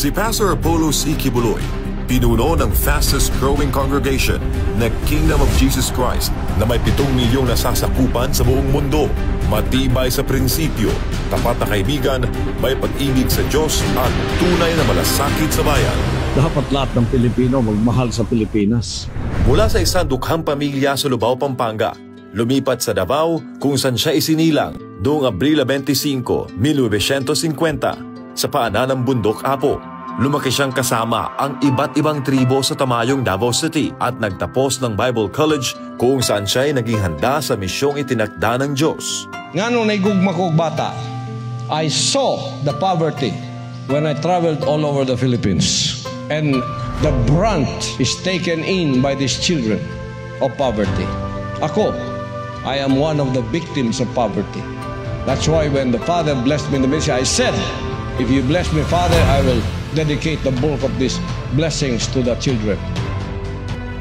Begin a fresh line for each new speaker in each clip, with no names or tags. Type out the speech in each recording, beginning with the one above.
Si Pastor Apollo C. Kibuloy, pinuno ng fastest growing congregation na Kingdom of Jesus Christ na may 7 milyong nasasakupan sa buong mundo. Matibay sa prinsipyo, tapat na kaibigan, may pag-ibig sa Diyos at tunay na malasakit sa bayan.
Dapat lahat ng Pilipino magmahal sa Pilipinas.
Mula sa isang dukhang pamilya sa Lubao, Pampanga, lumipat sa Davao kung saan siya isinilang noong Abril 25, 1950 sa paanan ng bundok Apo. Lumaki siyang kasama ang iba't ibang tribo sa Tamayong, Davao City at nagtapos ng Bible College kung saan siya ay naging handa sa misyong itinakda ng Diyos.
Nga nung naigugma ko bata, I saw the poverty when I traveled all over the Philippines. And the brunt is taken in by these children of poverty. Ako, I am one of the victims of poverty. That's why when the Father blessed me in the ministry, I said, if you bless me, Father, I will dedicate the bulk of these blessings to the children.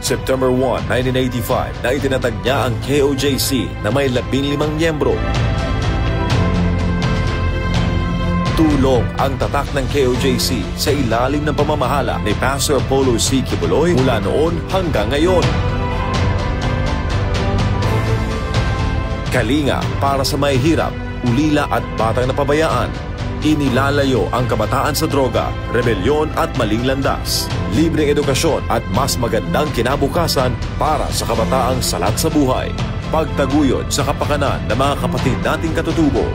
September 1, 1985, na itinatag niya ang KOJC na may 15 miyembro. Tulong ang tatak ng KOJC sa ilalim ng pamamahala ni Pastor Apollo C. Kibuloy mula noon hanggang ngayon. Kalinga para sa mahihirap, ulila at batang napabayaan. Inilalayo ang kabataan sa droga, rebelyon at maling landas. Libreng edukasyon at mas magandang kinabukasan para sa kabataang salat sa buhay. Pagtaguyod sa kapakanan ng mga kapatid nating katutubo.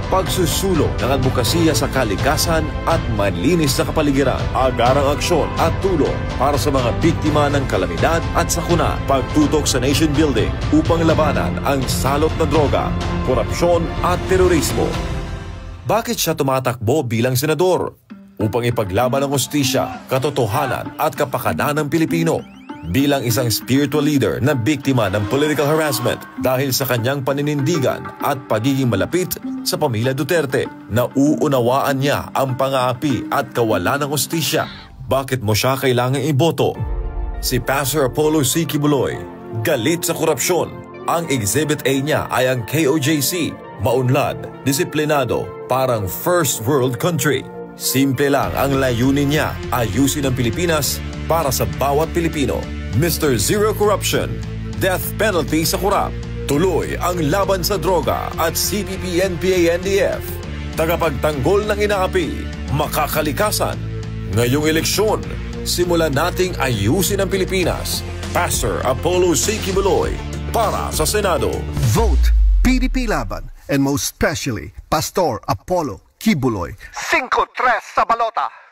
Pagsusulong ng advokasya sa kalikasan at malinis na kapaligiran, agarang aksyon at tulong para sa mga biktima ng kalamidad at sakuna, pagtutok sa nation building upang labanan ang salot na droga, korupsyon at terorismo. Bakit siya tumatakbo bilang senador? Upang ipaglaban ang hustisya, katotohanan at kapakanan ng Pilipino. Bilang isang spiritual leader na biktima ng political harassment dahil sa kanyang paninindigan at pagiging malapit sa pamilya Duterte, nauunawaan niya ang pang-aapi at kawalan ng hustisya. Bakit mo siya kailangang iboto? Si Pastor Apollo C. Kibuloy, galit sa korupsyon. Ang Exhibit A niya ay ang KOJC, maunlad, disiplinado, parang first world country. Simple lang ang layunin niya, ayusin ang Pilipinas para sa bawat Pilipino. Mr. Zero Corruption, death penalty sa korap. Tuloy ang laban sa droga at CPP-NPA-NDF. Tagapagtanggol ng inaapi, makakalikasan. Ngayong eleksyon, simulan nating ayusin ang Pilipinas. Pastor Apollo C. Kibuloy para sa Senado.
Vote PDP Laban and most especially Pastor Apollo Kibuloy.
5-3 sa balota.